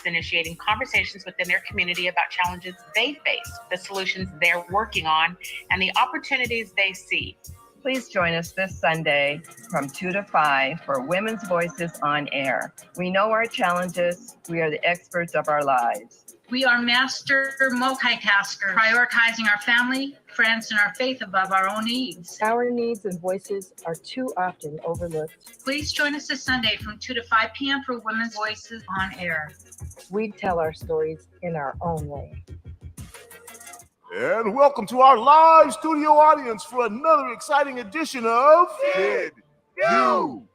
initiating conversations within their community about challenges they face, the solutions they're working on, and the opportunities they see. Please join us this Sunday from 2 to 5 for Women's Voices on Air. We know our challenges. We are the experts of our lives. We are master multitaskers, prioritizing our family, friends, and our faith above our own needs. Our needs and voices are too often overlooked. Please join us this Sunday from 2 to 5 p.m. for Women's Voices on Air. We tell our stories in our own way. And welcome to our live studio audience for another exciting edition of Did You Know?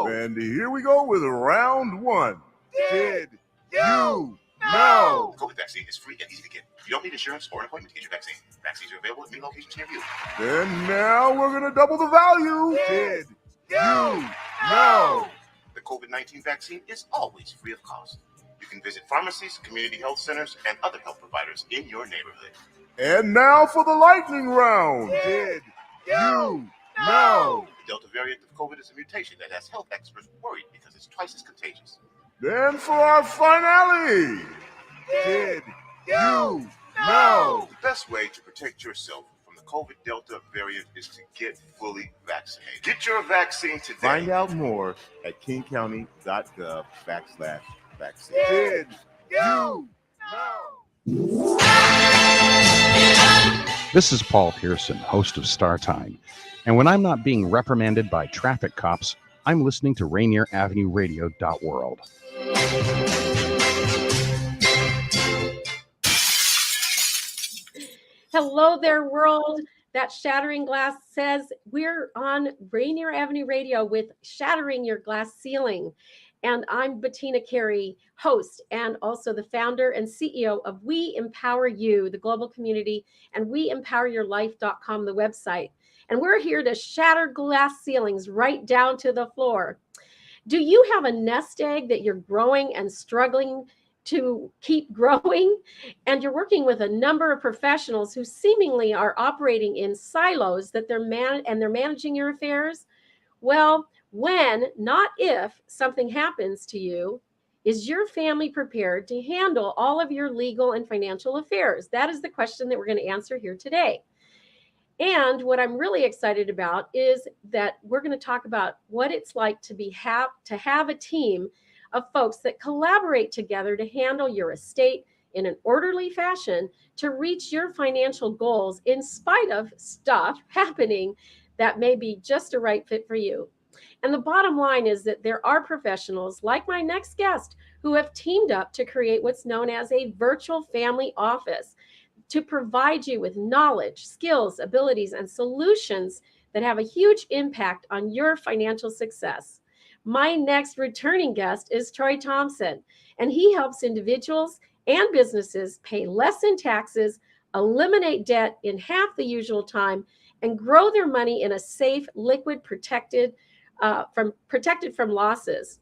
And here we go with round one. Did you know? The COVID vaccine is free and easy to get. You don't need insurance or an appointment to get your vaccine. Vaccines are available at many locations near you. And now we're going to double the value. Did you know? The COVID-19 vaccine is always free of cost. You can visit pharmacies, community health centers, and other health providers in your neighborhood. And now for the lightning round. Did you know? The Delta variant of COVID is a mutation that has health experts worried because it's twice as contagious. Then for our finale. Did you know? The best way to protect yourself from the COVID Delta variant is to get fully vaccinated. Get your vaccine today. Find out more at kingcounty.gov/vaccine. Did you know? This is Paul Pearson, host of Star Time. And when I'm not being reprimanded by traffic cops, I'm listening to Rainier Avenue Radio.world. Hello there, world. That Shattering Glass says we're on Rainier Avenue Radio with Shattering Your Glass Ceiling. And I'm Bettina Carey, host and also the founder and CEO of We Empower You, the global community, and WeEmpowerYourLife.com, the website. And we're here to shatter glass ceilings right down to the floor. Do you have a nest egg that you're growing and struggling to keep growing? And you're working with a number of professionals who seemingly are operating in silos that they're managing your affairs? Well, when, not if, something happens to you, is your family prepared to handle all of your legal and financial affairs? That is the question that we're going to answer here today. And what I'm really excited about is that we're going to talk about what it's like to have a team of folks that collaborate together to handle your estate in an orderly fashion to reach your financial goals in spite of stuff happening that may be just a right fit for you. And the bottom line is that there are professionals like my next guest who have teamed up to create what's known as a virtual family office to provide you with knowledge, skills, abilities, and solutions that have a huge impact on your financial success. My next returning guest is Troy Thompson, and he helps individuals and businesses pay less in taxes, eliminate debt in half the usual time, and grow their money in a safe, liquid, protected from losses.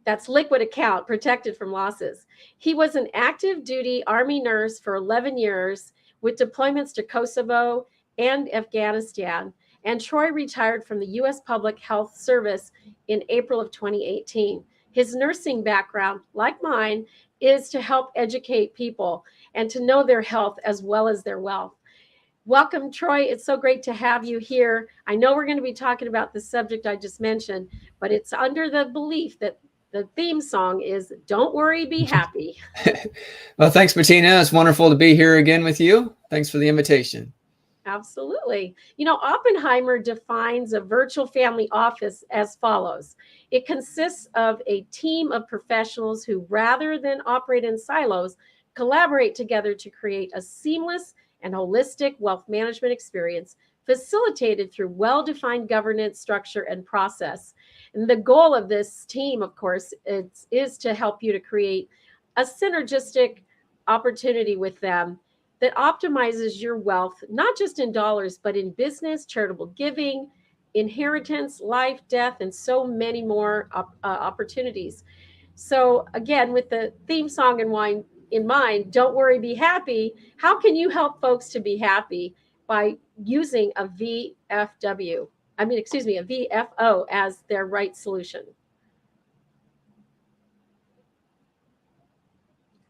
That's liquid account, protected from losses. He was an active duty Army nurse for 11 years with deployments to Kosovo and Afghanistan. And Troy retired from the U.S. Public Health Service in April of 2018. His nursing background, like mine, is to help educate people and to know their health as well as their wealth. Welcome, Troy. It's so great to have you here. I know we're going to be talking about the subject I just mentioned, but it's under the belief that the theme song is Don't Worry, Be Happy. Well, thanks, Bettina. It's wonderful to be here again with you. Thanks for the invitation. Absolutely. You know, Oppenheimer defines a virtual family office as follows. It consists of a team of professionals who, rather than operate in silos, collaborate together to create a seamless and holistic wealth management experience facilitated through well-defined governance, structure, and process. And the goal of this team, of course, is to help you to create a synergistic opportunity with them that optimizes your wealth, not just in dollars, but in business, charitable giving, inheritance, life, death, and so many more opportunities. So again, with the theme song in mind, Don't Worry, Be Happy, how can you help folks to be happy by using a VFO as their right solution?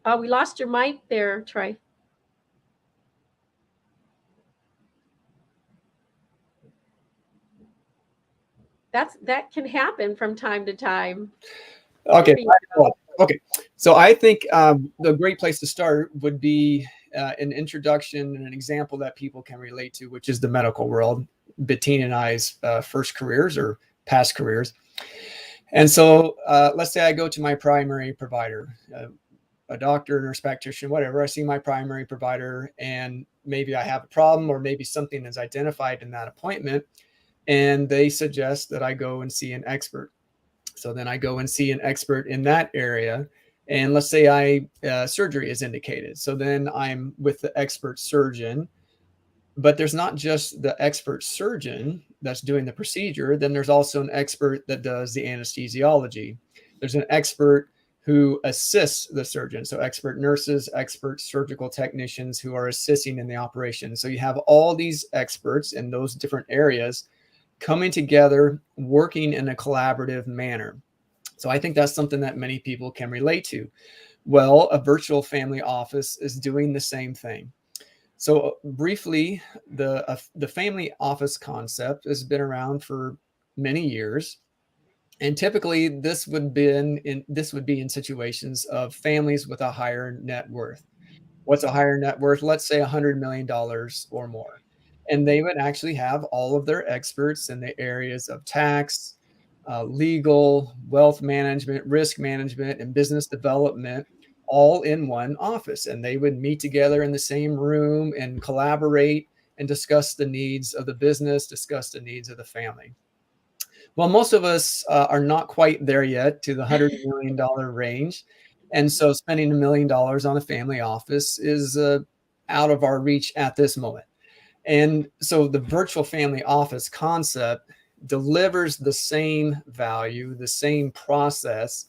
Oh, we lost your mic there, Troy. That can happen from time to time. Okay. Okay. So I think the great place to start would be an introduction and an example that people can relate to, which is the medical world, Bettina and I's first careers or past careers. And so let's say I go to my primary provider, a doctor, nurse practitioner, whatever. I see my primary provider and maybe I have a problem or maybe something is identified in that appointment, and they suggest that I go and see an expert. So then I go and see an expert in that area. And let's say surgery is indicated. So then I'm with the expert surgeon, but there's not just the expert surgeon that's doing the procedure. Then there's also an expert that does the anesthesiology. There's an expert who assists the surgeon. So expert nurses, expert surgical technicians who are assisting in the operation. So you have all these experts in those different areas coming together, working in a collaborative manner. So I think that's something that many people can relate to. Well, a virtual family office is doing the same thing. So briefly, the family office concept has been around for many years. And typically this would be in situations of families with a higher net worth. What's a higher net worth? Let's say $100 million or more. And they would actually have all of their experts in the areas of tax, legal, wealth management, risk management, and business development all in one office. And they would meet together in the same room and collaborate and discuss the needs of the business, discuss the needs of the family. Well, most of us are not quite there yet to the $100 million range. And so spending $1 million on a family office is out of our reach at this moment. And so the virtual family office concept delivers the same value, the same process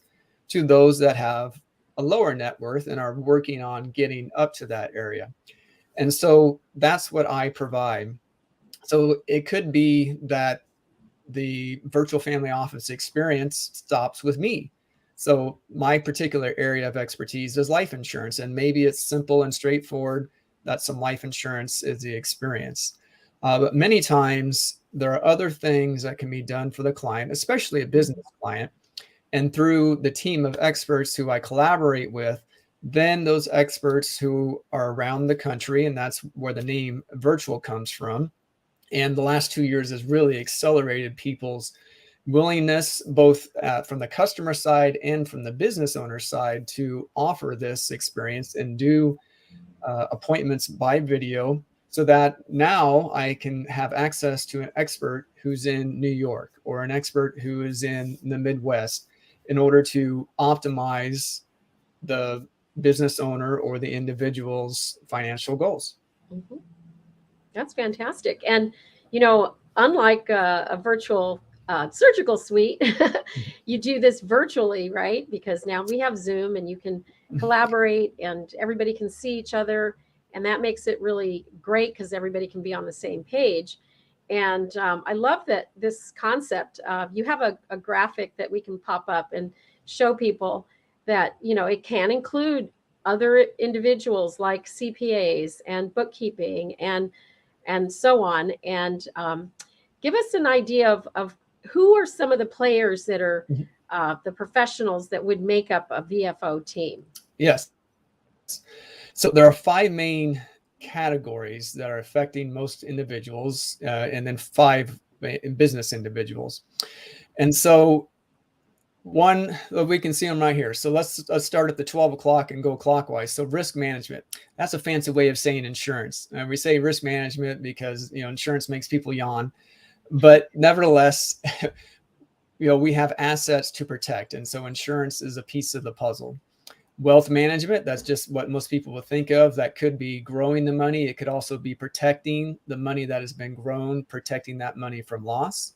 to those that have a lower net worth and are working on getting up to that area. And so that's what I provide. So it could be that the virtual family office experience stops with me. So my particular area of expertise is life insurance, and maybe it's simple and straightforward that some life insurance is the experience. But many times there are other things that can be done for the client, especially a business client. And through the team of experts who I collaborate with, then those experts who are around the country, and that's where the name virtual comes from. And the last 2 years has really accelerated people's willingness, both from the customer side and from the business owner side, to offer this experience and do appointments by video, so that now I can have access to an expert who's in New York or an expert who is in the Midwest in order to optimize the business owner or the individual's financial goals. Mm-hmm. That's fantastic. And, unlike a virtual surgical suite, you do this virtually, right? Because now we have Zoom and you can collaborate and everybody can see each other. And that makes it really great because everybody can be on the same page. And I love that this concept, you have a graphic that we can pop up and show people that, it can include other individuals like CPAs and bookkeeping and so on. And give us an idea of who are some of the players that are the professionals that would make up a VFO team. Yes. So there are 5 main categories that are affecting most individuals, and then 5 business individuals. And so one, we can see them right here. So let's start at the 12 o'clock and go clockwise. So risk management, that's a fancy way of saying insurance. And we say risk management because, insurance makes people yawn, but nevertheless, we have assets to protect. And so insurance is a piece of the puzzle. Wealth management, that's just what most people will think of. That could be growing the money. It could also be protecting the money that has been grown, protecting that money from loss.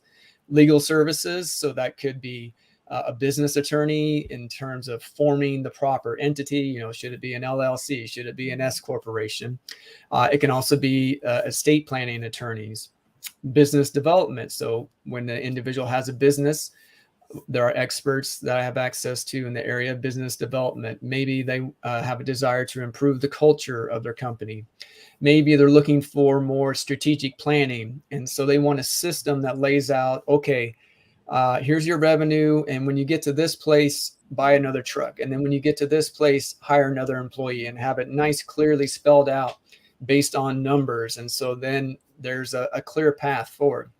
Legal services, so that could be a business attorney in terms of forming the proper entity. Should it be an LLC? Should it be an S corporation? It can also be estate planning attorneys. Business development. So when the individual has a business, There are experts that I have access to in the area of business development. Maybe they have a desire to improve the culture of their company. Maybe they're looking for more strategic planning. And so they want a system that lays out, okay, here's your revenue. And when you get to this place, buy another truck. And then when you get to this place, hire another employee, and have it nice, clearly spelled out based on numbers. And so then there's a clear path forward.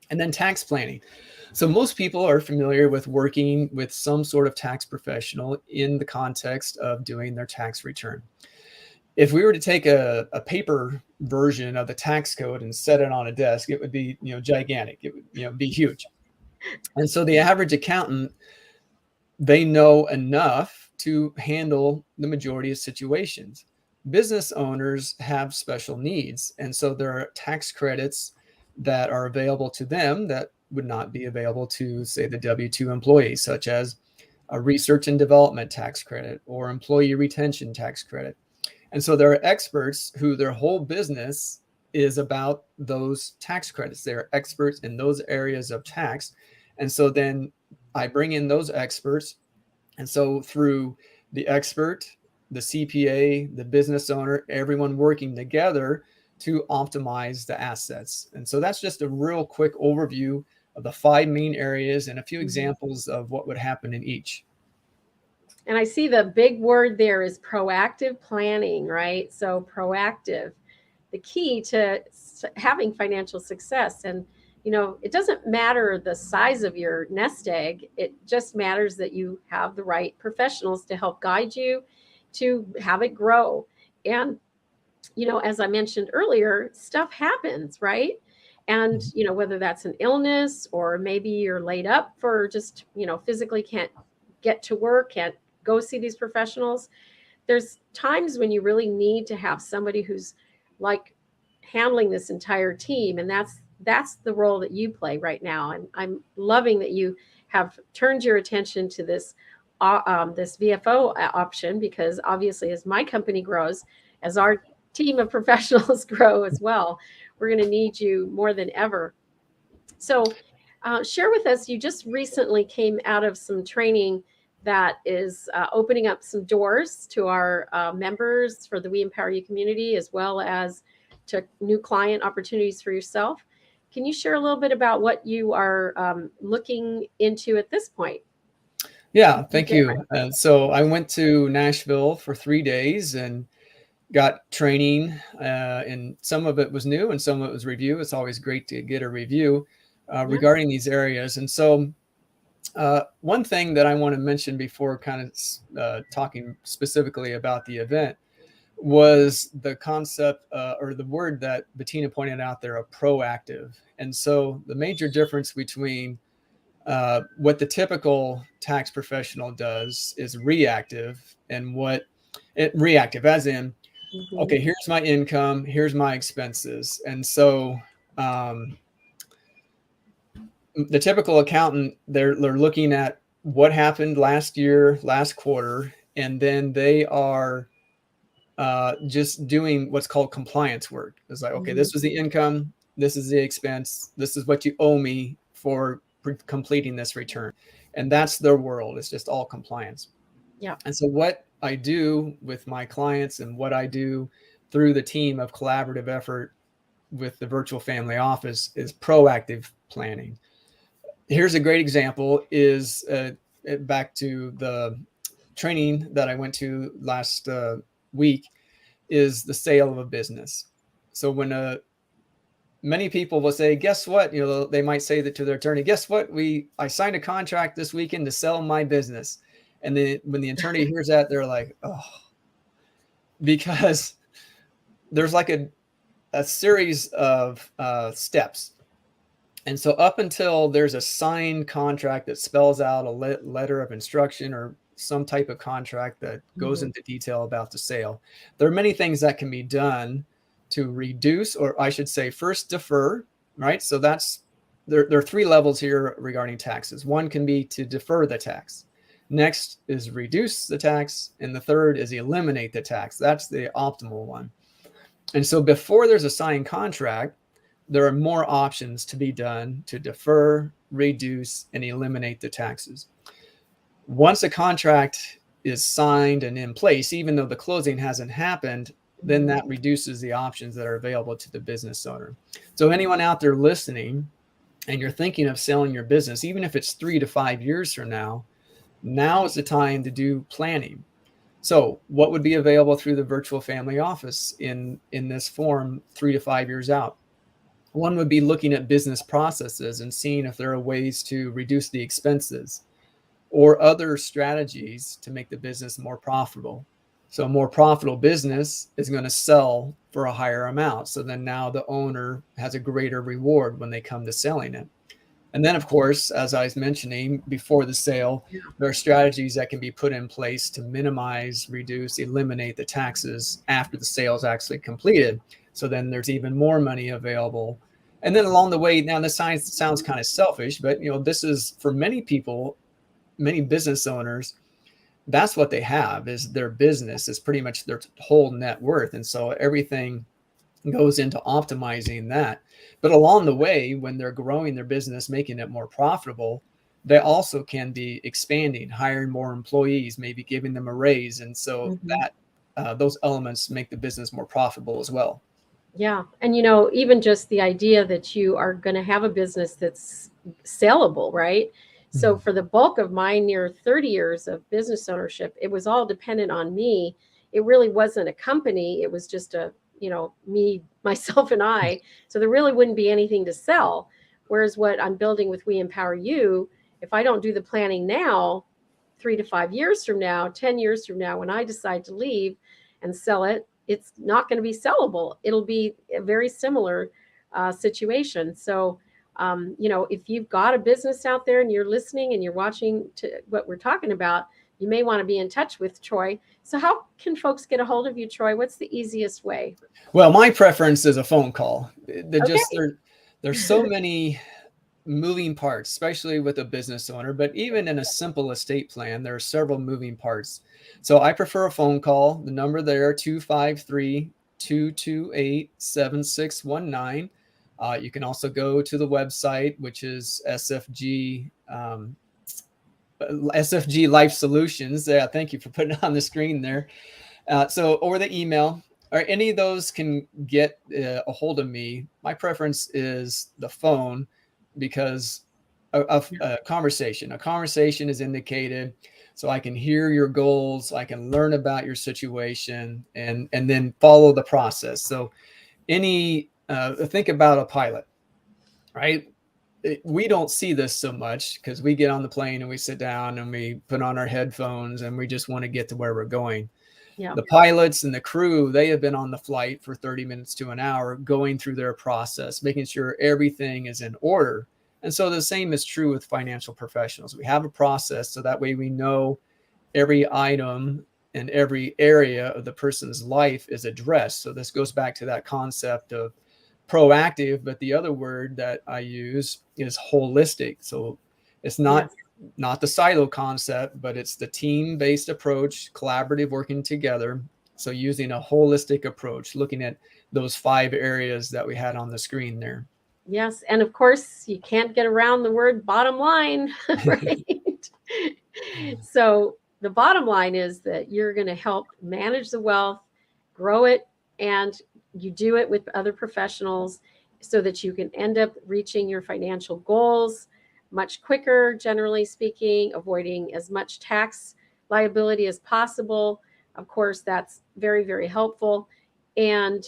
And then tax planning. So most people are familiar with working with some sort of tax professional in the context of doing their tax return. If we were to take a paper version of the tax code and set it on a desk, it would be, gigantic. It would, be huge. And so the average accountant, they know enough to handle the majority of situations. Business owners have special needs. And so there are tax credits that are available to them that would not be available to, say, the W-2 employee, such as a research and development tax credit or employee retention tax credit. And so there are experts who their whole business is about those tax credits. They're experts in those areas of tax. And so then I bring in those experts. And so through the expert, the CPA, the business owner, everyone working together to optimize the assets. And so that's just a real quick overview of the 5 main areas and a few examples of what would happen in each. And I see the big word there is proactive planning, right? So proactive, the key to having financial success. And, it doesn't matter the size of your nest egg. It just matters that you have the right professionals to help guide you to have it grow. And, as I mentioned earlier, stuff happens, right? And, whether that's an illness or maybe you're laid up for just, physically can't get to work, can't go see these professionals. There's times when you really need to have somebody who's like handling this entire team. And that's the role that you play right now. And I'm loving that you have turned your attention to this VFO option, because obviously as my company grows, as our team of professionals grow as well, we're going to need you more than ever. So share with us, you just recently came out of some training that is opening up some doors to our members for the We Empower You community, as well as to new client opportunities for yourself. Can you share a little bit about what you are looking into at this point? Yeah, thank you. So I went to Nashville for 3 days and got training, and some of it was new and some of it was review. It's always great to get a review regarding these areas. And so one thing that I want to mention before kind of talking specifically about the event was the concept or the word that Bettina pointed out there, of proactive. And so the major difference between what the typical tax professional does is reactive, and reactive as in, okay, here's my income, here's my expenses. And so the typical accountant, they're looking at what happened last year, last quarter, and then they are just doing what's called compliance work. It's like, okay, this was the income, this is the expense, this is what you owe me for completing this return. And that's their world. It's just all compliance. Yeah. And so what I do with my clients and what I do through the team of collaborative effort with the virtual family office is proactive planning. Here's a great example is back to the training that I went to last week, is the sale of a business. So when many people will say, guess what? They might say that to their attorney, guess what? I signed a contract this weekend to sell my business. And then when the attorney hears that, they're like, oh, because there's like a series of steps. And so up until there's a signed contract that spells out a letter of instruction or some type of contract that goes into detail about the sale, there are many things that can be done to reduce, or I should say first defer, right? So there are 3 levels here regarding taxes. One can be to defer the tax. Next is reduce the tax. And the third is eliminate the tax. That's the optimal one. And so before there's a signed contract, there are more options to be done to defer, reduce, and eliminate the taxes. Once a contract is signed and in place, even though the closing hasn't happened, then that reduces the options that are available to the business owner. So anyone out there listening and you're thinking of selling your business, even if it's 3 to 5 years from now is the time to do planning. So what would be available through the virtual family office in this form 3 to 5 years out? One would be looking at business processes and seeing if there are ways to reduce the expenses or other strategies to make the business more profitable. So a more profitable business is going to sell for a higher amount. So then now the owner has a greater reward when they come to selling it. And then, of course, as I was mentioning before the sale, there are strategies that can be put in place to minimize, reduce, eliminate the taxes after the sale is actually completed. So then there's even more money available. And then along the way, now this sounds kind of selfish, but this is for many people, many business owners, that's what they have is their business is pretty much their whole net worth. And so everything goes into optimizing that. But along the way, when they're growing their business, making it more profitable, they also can be expanding, hiring more employees, maybe giving them a raise. And so that those elements make the business more profitable as well. Yeah. And, even just the idea that you are going to have a business that's saleable, right? So for the bulk of my near 30 years of business ownership, it was all dependent on me. It really wasn't a company. It was just me, myself, and I. So there really wouldn't be anything to sell. Whereas what I'm building with We Empower You, if I don't do the planning now, 3 to 5 years from now, 10 years from now, when I decide to leave and sell it, it's not going to be sellable. It'll be a very similar situation. So if you've got a business out there and you're listening and you're watching to what we're talking about, you may want to be in touch with Troy. So how can folks get a hold of you, Troy? What's the easiest way? Well, my preference is a phone call. There's so many moving parts, especially with a business owner, but even in a simple estate plan, there are several moving parts. So I prefer a phone call. The number there, 253-228-7619. You can also go to the website, which is SFG Life Solutions. Thank you for putting it on the screen there. Or the email, or any of those can get a hold of me. My preference is the phone because of a conversation. A conversation is indicated, so I can hear your goals, I can learn about your situation, and then follow the process. So think about a pilot, right? We don't see this so much because we get on the plane and we sit down and we put on our headphones and we just want to get to where we're going. Yeah. The pilots and the crew, they have been on the flight for 30 minutes to an hour, going through their process, making sure everything is in order. And so the same is true with financial professionals. We have a process so that way we know every item and every area of the person's life is addressed. So this goes back to that concept of proactive, but the other word that I use is holistic. So it's not the silo concept, but it's the team-based approach, collaborative working together. So using a holistic approach, looking at those 5 areas that we had on the screen there. Yes. And of course, you can't get around the word bottom line, right? So the bottom line is that you're going to help manage the wealth, grow it, and you do it with other professionals so that you can end up reaching your financial goals much quicker, generally speaking, avoiding as much tax liability as possible. Of course, that's very, very helpful. And,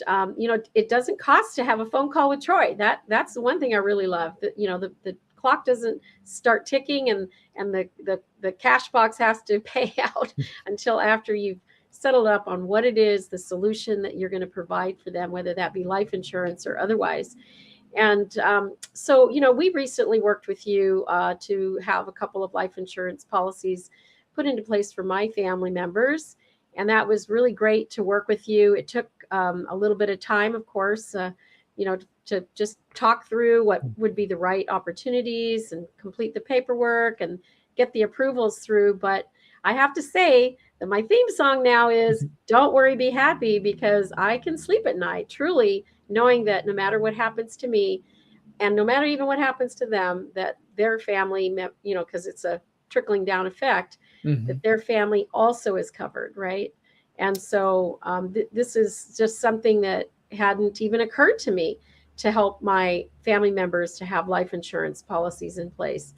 it doesn't cost to have a phone call with Troy. That's the one thing I really love. That, the clock doesn't start ticking and the cash box has to pay out until after you've settled up on what it is, the solution that you're going to provide for them, whether that be life insurance or otherwise. And so, we recently worked with you to have a couple of life insurance policies put into place for my family members. And that was really great to work with you. It took a little bit of time, of course, to just talk through what would be the right opportunities and complete the paperwork and get the approvals through. But I have to say that my theme song now is Don't Worry, Be Happy, because I can sleep at night. Truly, knowing that no matter what happens to me, and no matter even what happens to them, that their family, because it's a trickling down effect, that their family also is covered, right? And so this is just something that hadn't even occurred to me, to help my family members to have life insurance policies in place.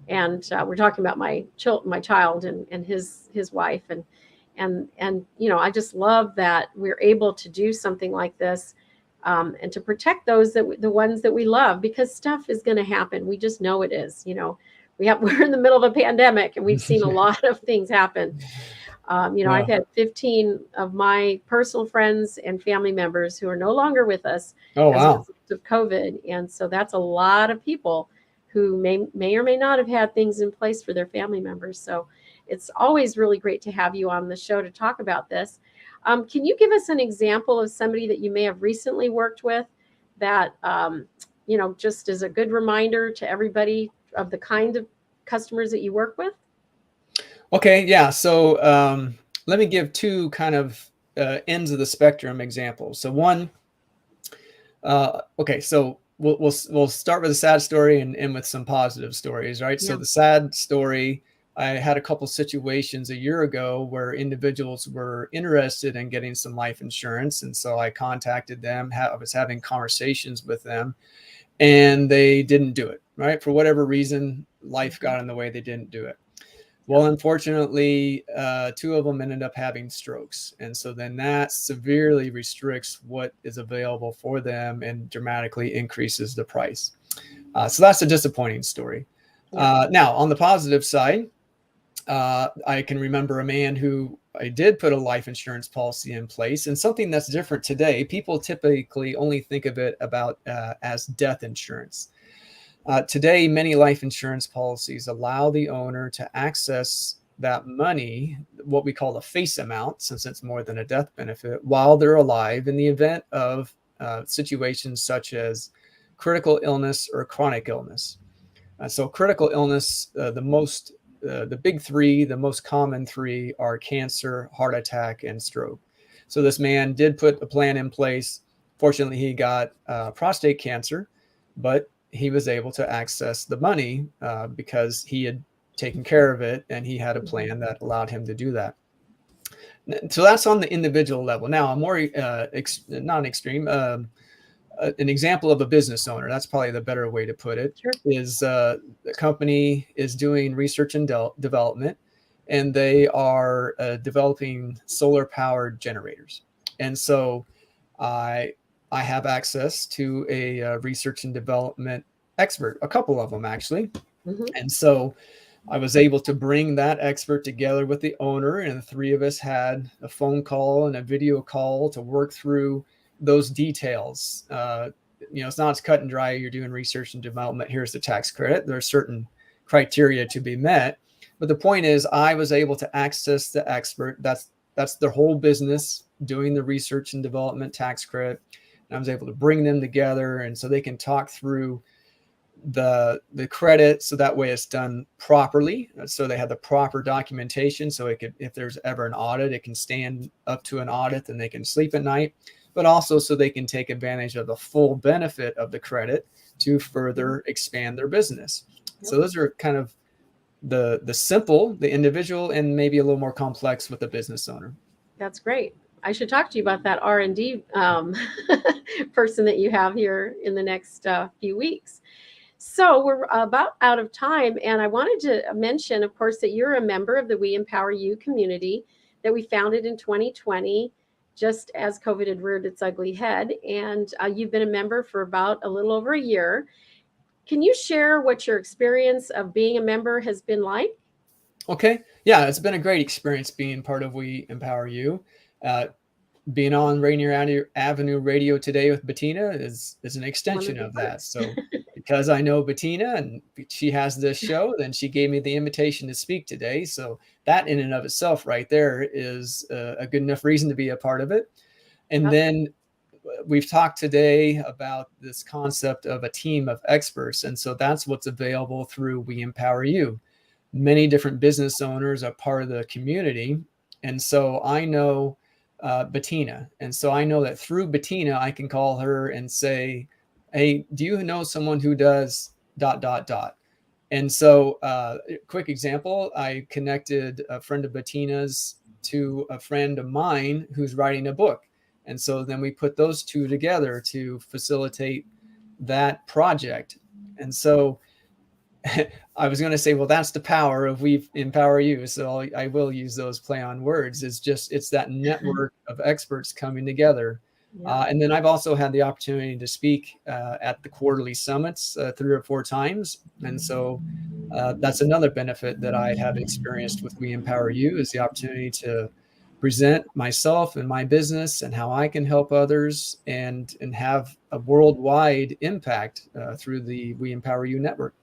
And we're talking about my child and his wife, and I just love that we're able to do something like this, and to protect the ones that we love, because stuff is going to happen. We just know it is. We're in the middle of a pandemic, and we've seen a lot of things happen. I've had 15 of my personal friends and family members who are no longer with us as a result of COVID. And so that's a lot of people who may or may not have had things in place for their family members. So it's always really great to have you on the show to talk about this. Can you give us an example of somebody that you may have recently worked with that, just as a good reminder to everybody of the kind of customers that you work with? Okay, yeah. So let me give two kind of ends of the spectrum examples. So one, so we'll start with a sad story and end with some positive stories, right? Yeah. So the sad story, I had a couple situations a year ago where individuals were interested in getting some life insurance, and so I contacted them. I was having conversations with them, and they didn't do it, right? For whatever reason, life got in the way. They didn't do it. Well, unfortunately, two of them ended up having strokes. And so then that severely restricts what is available for them and dramatically increases the price. So that's a disappointing story. Now, on the positive side, I can remember a man who I did put a life insurance policy in place, and something that's different today. People typically only think of it as death insurance. Today, many life insurance policies allow the owner to access that money, what we call the face amount, since it's more than a death benefit, while they're alive in the event of situations such as critical illness or chronic illness. So critical illness, the big three, the most common three are cancer, heart attack, and stroke. So this man did put a plan in place. Fortunately, he got prostate cancer, but he was able to access the money because he had taken care of it, and he had a plan that allowed him to do that. So that's on the individual level. Now, a more not extreme, an example of a business owner, that's probably the better way to put it, is the company is doing research and development, and they are developing solar powered generators. And so I have access to a research and development expert, a couple of them actually. And so I was able to bring that expert together with the owner, and the three of us had a phone call and a video call to work through those details. It's not as cut and dry. You're doing research and development. Here's the tax credit. There are certain criteria to be met. But the point is, I was able to access the expert. That's their whole business, doing the research and development tax credit. I was able to bring them together, and so they can talk through the credit, so that way it's done properly. So they have the proper documentation, so it could, if there's ever an audit, it can stand up to an audit, and they can sleep at night. But also so they can take advantage of the full benefit of the credit to further expand their business. So those are kind of the simple, the individual, and maybe a little more complex with the business owner. That's great. I should talk to you about that R&D person that you have here in the next few weeks. So we're about out of time, and I wanted to mention, of course, that you're a member of the We Empower You community that we founded in 2020, just as COVID had reared its ugly head, and you've been a member for about a little over a year. Can you share what your experience of being a member has been like? Okay. Yeah, it's been a great experience being part of We Empower You. Being on Rainier Avenue Radio today with Bettina is an extension of that. So because I know Bettina and she has this show, then she gave me the invitation to speak today. So that in and of itself right there is a good enough reason to be a part of it. And then we've talked today about this concept of a team of experts. And so that's what's available through We Empower You. Many different business owners are part of the community. And so I know Bettina. And so I know that through Bettina, I can call her and say, hey, do you know someone who does ... And so quick example, I connected a friend of Bettina's to a friend of mine who's writing a book. And so then we put those two together to facilitate that project. And so I was going to say, well, that's the power of We Empower You. So I will use those play on words. It's that network of experts coming together. Yeah. And then I've also had the opportunity to speak at the quarterly summits 3 or 4 times. And so that's another benefit that I have experienced with We Empower You, is the opportunity to present myself and my business and how I can help others and have a worldwide impact through the We Empower You network.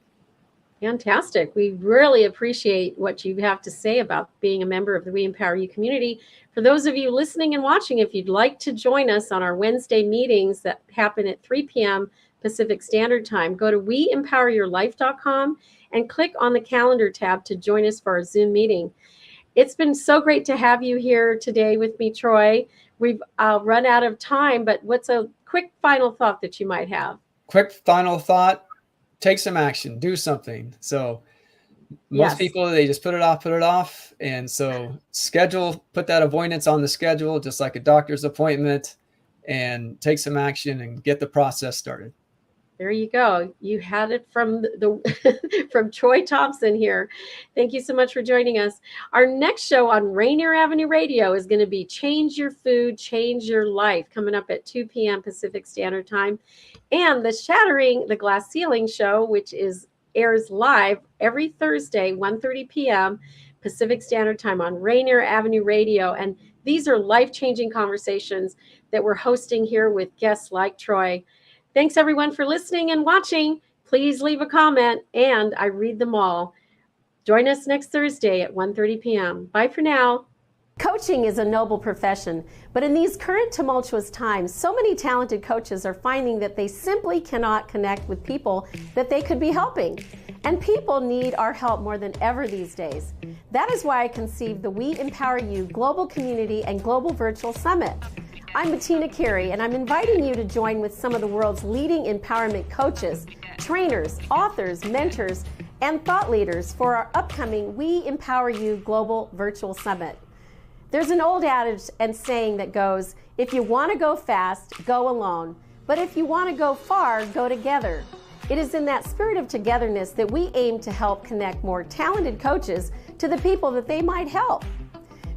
Fantastic. We really appreciate what you have to say about being a member of the We Empower You community. For those of you listening and watching, if you'd like to join us on our Wednesday meetings that happen at 3 p.m. Pacific Standard Time, go to weempoweryourlife.com and click on the calendar tab to join us for our Zoom meeting. It's been so great to have you here today with me, Troy. We've run out of time, but what's a quick final thought that you might have? Quick final thought. Take some action, do something. So most people, they just put it off. And so put that avoidance on the schedule, just like a doctor's appointment, and take some action and get the process started. There you go. You had it from from Troy Thompson here. Thank you so much for joining us. Our next show on Rainier Avenue Radio is going to be Change Your Food, Change Your Life, coming up at 2 p.m. Pacific Standard Time. And the Shattering the Glass Ceiling show, which airs live every Thursday, 1:30 p.m. Pacific Standard Time on Rainier Avenue Radio. And these are life-changing conversations that we're hosting here with guests like Troy. Thanks, everyone, for listening and watching. Please leave a comment, and I read them all. Join us next Thursday at 1:30 p.m. Bye for now. Coaching is a noble profession, but in these current tumultuous times, so many talented coaches are finding that they simply cannot connect with people that they could be helping. And people need our help more than ever these days. That is why I conceived the We Empower You Global Community and Global Virtual Summit. I'm Bettina Carey, and I'm inviting you to join with some of the world's leading empowerment coaches, trainers, authors, mentors, and thought leaders for our upcoming We Empower You Global Virtual Summit. There's an old adage and saying that goes, if you want to go fast, go alone. But if you want to go far, go together. It is in that spirit of togetherness that we aim to help connect more talented coaches to the people that they might help.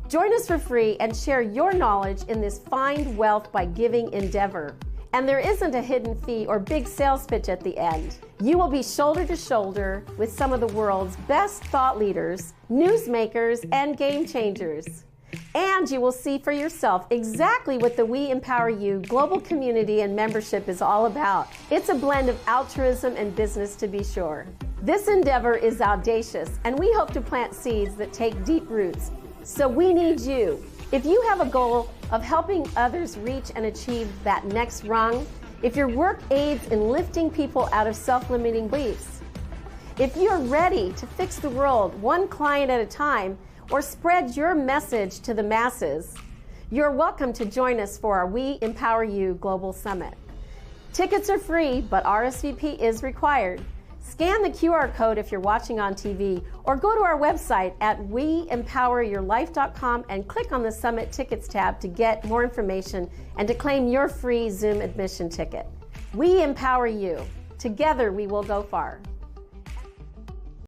Join us for free and share your knowledge in this Find Wealth by Giving endeavor. And there isn't a hidden fee or big sales pitch at the end. You will be shoulder to shoulder with some of the world's best thought leaders, newsmakers, and game changers. And you will see for yourself exactly what the We Empower You global community and membership is all about. It's a blend of altruism and business, to be sure. This endeavor is audacious, and we hope to plant seeds that take deep roots. So we need you. If you have a goal of helping others reach and achieve that next rung, if your work aids in lifting people out of self-limiting beliefs, if you're ready to fix the world one client at a time or spread your message to the masses, you're welcome to join us for our We Empower You Global Summit. Tickets are free, but RSVP is required. Scan the QR code if you're watching on TV, or go to our website at weempoweryourlife.com and click on the Summit Tickets tab to get more information and to claim your free Zoom admission ticket. We empower you. Together we will go far.